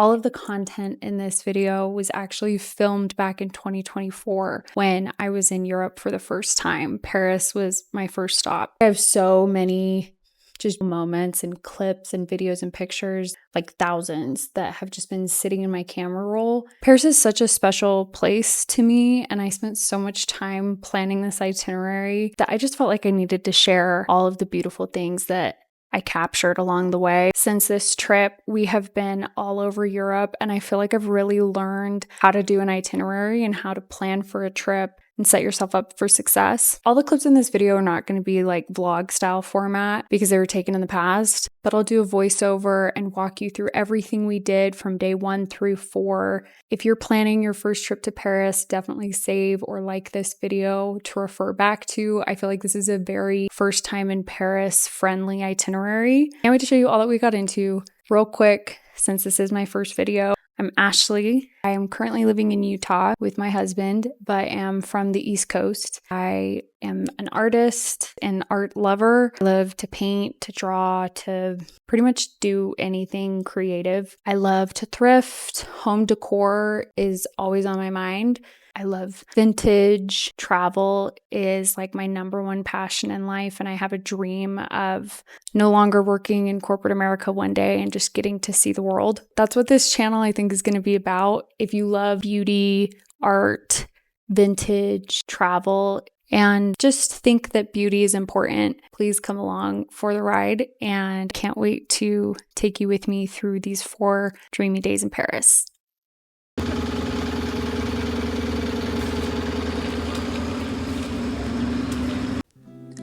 All of the content in this video was actually filmed back in 2024 when I was in Europe for the first time. Paris was my first stop. I have so many just moments and clips and videos and pictures, like thousands, that have just been sitting in my camera roll. Paris is such a special place to me, and I spent so much time planning this itinerary that I just felt like I needed to share all of the beautiful things that I captured along the way. Since this trip, we have been all over Europe, and I feel like I've really learned how to do an itinerary and how to plan for a trip and set yourself up for success. All the clips in this video are not going to be like vlog style format because they were taken in the past, but I'll do a voiceover and walk you through everything we did from day 1 through 4. If you're planning your first trip to Paris, definitely save or like this video to refer back to. I feel like this is a very first time in Paris friendly itinerary. Can't wait to show you all that we got into. Real quick, since this is my first video, I'm Ashley. I am currently living in Utah with my husband, but am from the East Coast. I am an artist, an art lover. I love to paint, to draw, to pretty much do anything creative. I love to thrift. Home decor is always on my mind. I love vintage. Travel is like my number one passion in life, and I have a dream of no longer working in corporate America one day and just getting to see the world. That's what this channel I think is going to be about. If you love beauty, art, vintage, travel, and just think that beauty is important, please come along for the ride, and can't wait to take you with me through these 4 dreamy days in Paris.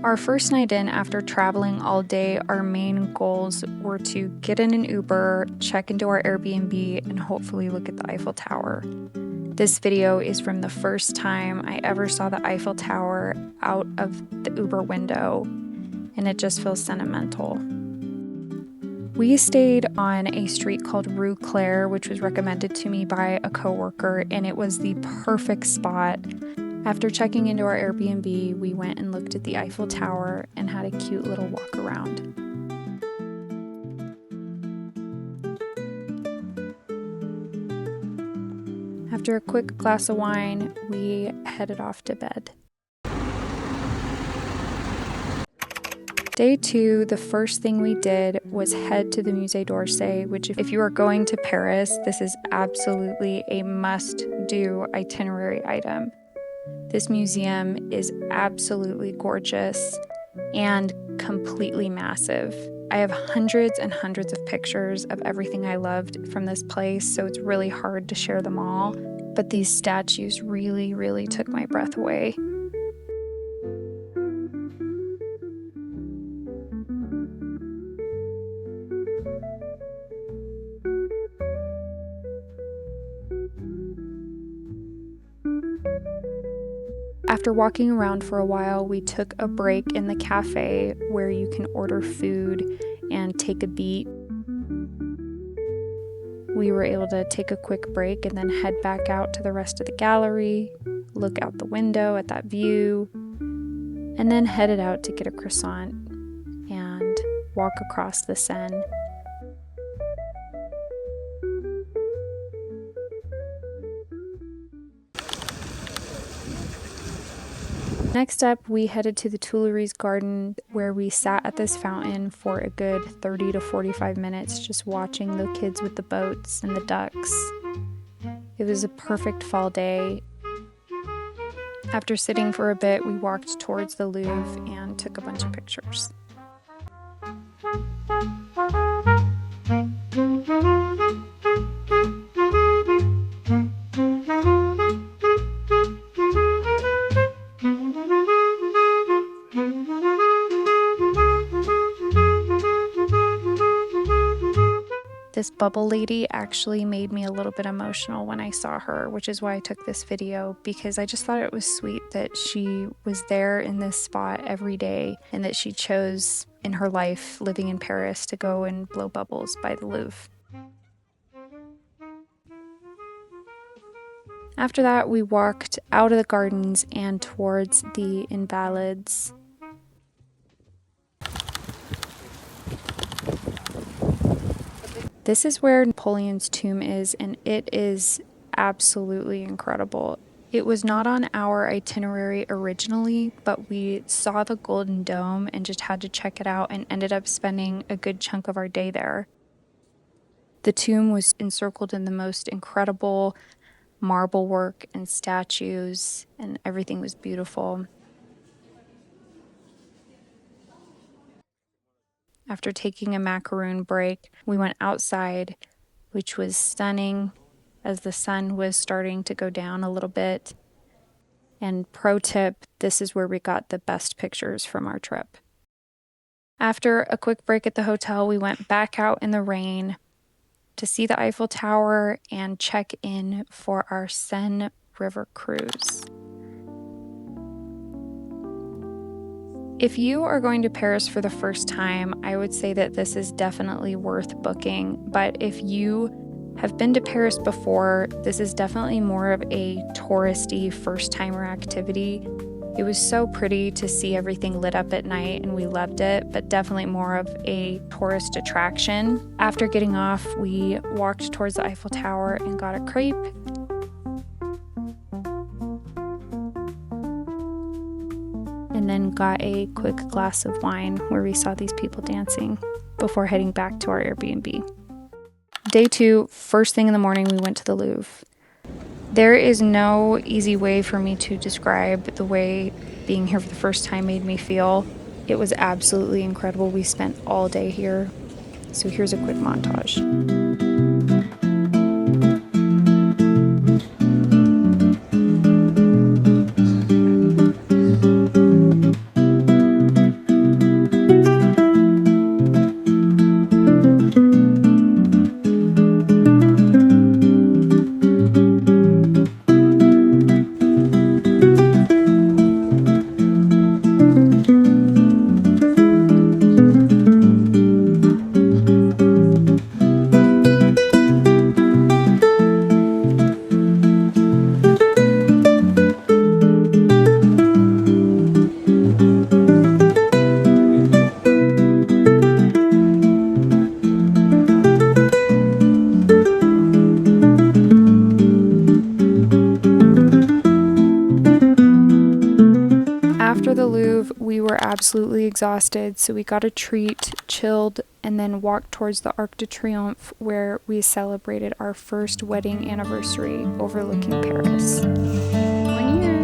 Our first night in, after traveling all day, our main goals were to get in an Uber, check into our Airbnb, and hopefully look at the Eiffel Tower. This video is from the first time I ever saw the Eiffel Tower out of the Uber window, and it just feels sentimental. We stayed on a street called Rue Cler, which was recommended to me by a coworker, and it was the perfect spot. After checking into our Airbnb, we went and looked at the Eiffel Tower and had a cute little walk around. After a quick glass of wine, we headed off to bed. Day 2, the first thing we did was head to the Musée d'Orsay, which if you are going to Paris, this is absolutely a must-do itinerary item. This museum is absolutely gorgeous and completely massive. I have hundreds and hundreds of pictures of everything I loved from this place, so it's really hard to share them all. But these statues really, really took my breath away. After walking around for a while, we took a break in the cafe where you can order food and take a beat. We were able to take a quick break and then head back out to the rest of the gallery, look out the window at that view, and then headed out to get a croissant and walk across the Seine. Next up, we headed to the Tuileries garden where we sat at this fountain for a good 30 to 45 minutes just watching the kids with the boats and the ducks. It was a perfect fall day. After sitting for a bit, we walked towards the Louvre and took a bunch of pictures. This bubble lady actually made me a little bit emotional when I saw her, which is why I took this video, because I just thought it was sweet that she was there in this spot every day and that she chose in her life living in Paris to go and blow bubbles by the Louvre. After that, we walked out of the gardens and towards the Invalides. This is where Napoleon's tomb is, and it is absolutely incredible. It was not on our itinerary originally, but we saw the Golden Dome and just had to check it out and ended up spending a good chunk of our day there. The tomb was encircled in the most incredible marble work and statues, and everything was beautiful. After taking a macaroon break, we went outside, which was stunning as the sun was starting to go down a little bit. And pro tip, this is where we got the best pictures from our trip. After a quick break at the hotel, we went back out in the rain to see the Eiffel Tower and check in for our Seine River cruise. If you are going to Paris for the first time, I would say that this is definitely worth booking. But if you have been to Paris before, this is definitely more of a touristy first-timer activity. It was so pretty to see everything lit up at night, and we loved it, but definitely more of a tourist attraction. After getting off, we walked towards the Eiffel Tower and got a crepe. And then got a quick glass of wine where we saw these people dancing before heading back to our Airbnb. Day 2, first thing in the morning, we went to the Louvre. There is no easy way for me to describe the way being here for the first time made me feel. It was absolutely incredible. We spent all day here. So here's a quick montage. After the Louvre, we were absolutely exhausted, so we got a treat, chilled, and then walked towards the Arc de Triomphe, where we celebrated our first wedding anniversary overlooking Paris. 1 year.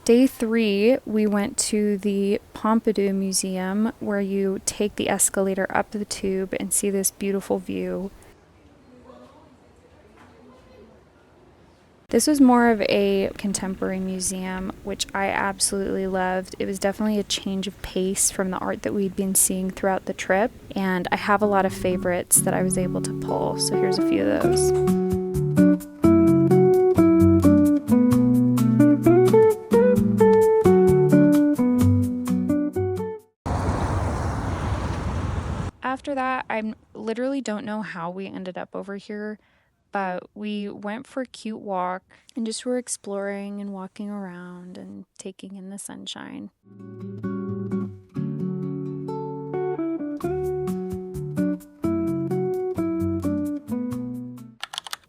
Day 3, we went to the Pompidou Museum, where you take the escalator up the tube and see this beautiful view. This was more of a contemporary museum, which I absolutely loved. It was definitely a change of pace from the art that we'd been seeing throughout the trip, and I have a lot of favorites that I was able to pull, so here's a few of those. After that, I literally don't know how we ended up over here, but we went for a cute walk and just were exploring and walking around and taking in the sunshine.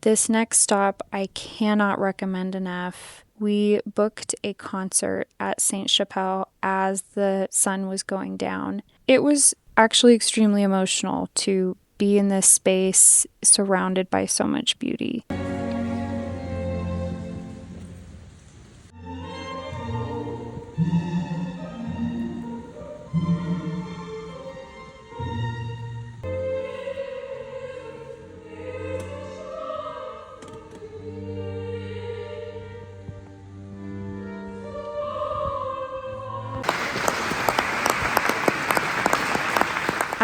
This next stop I cannot recommend enough. We booked a concert at Sainte-Chapelle as the sun was going down. It was actually extremely emotional to be in this space surrounded by so much beauty.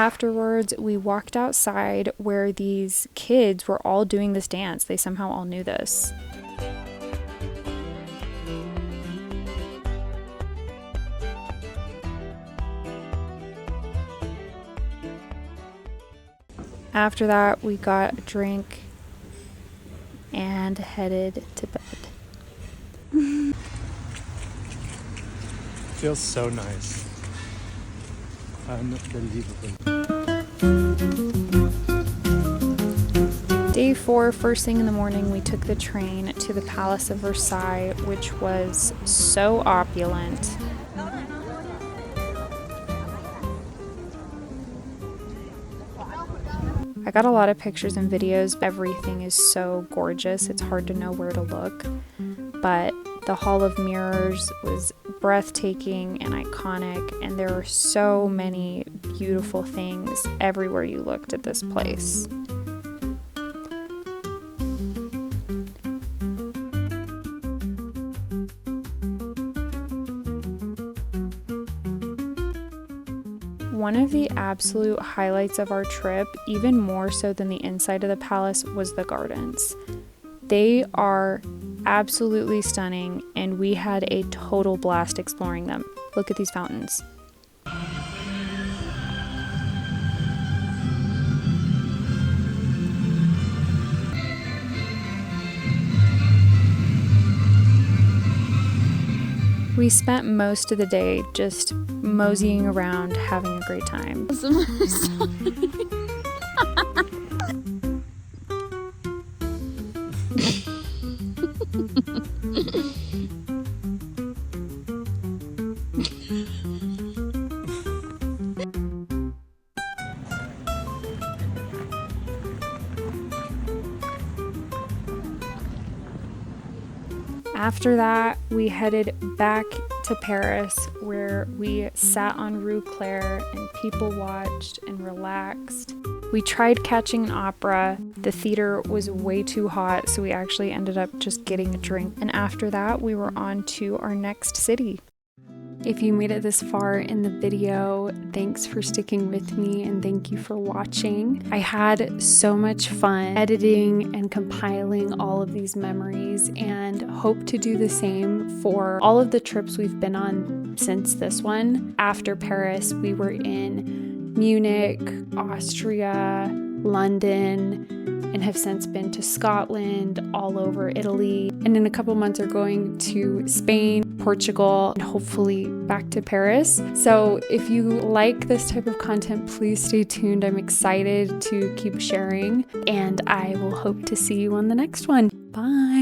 Afterwards, we walked outside where these kids were all doing this dance. They somehow all knew this. After that, we got a drink and headed to bed. Feels so nice. Unbelievable. Day 4, first thing in the morning, we took the train to the Palace of Versailles, which was so opulent. I got a lot of pictures and videos. Everything is so gorgeous. It's hard to know where to look. But the Hall of Mirrors was breathtaking and iconic, and there were so many beautiful things everywhere you looked at this place. One of the absolute highlights of our trip, even more so than the inside of the palace, was the gardens. They are absolutely stunning, and we had a total blast exploring them. Look at these fountains. We spent most of the day just moseying around, having a great time. After that, we headed back to Paris, where we sat on Rue Cler and people watched and relaxed. We tried catching an opera. The theater was way too hot, so we actually ended up just getting a drink. And after that, we were on to our next city. If you made it this far in the video, thanks for sticking with me and thank you for watching. I had so much fun editing and compiling all of these memories and hope to do the same for all of the trips we've been on since this one. After Paris, we were in Munich, Austria, London, and have since been to Scotland, all over Italy, and in a couple months are going to Spain, Portugal, and hopefully back to Paris. So if you like this type of content, please stay tuned. I'm excited to keep sharing, and I will hope to see you on the next one. Bye.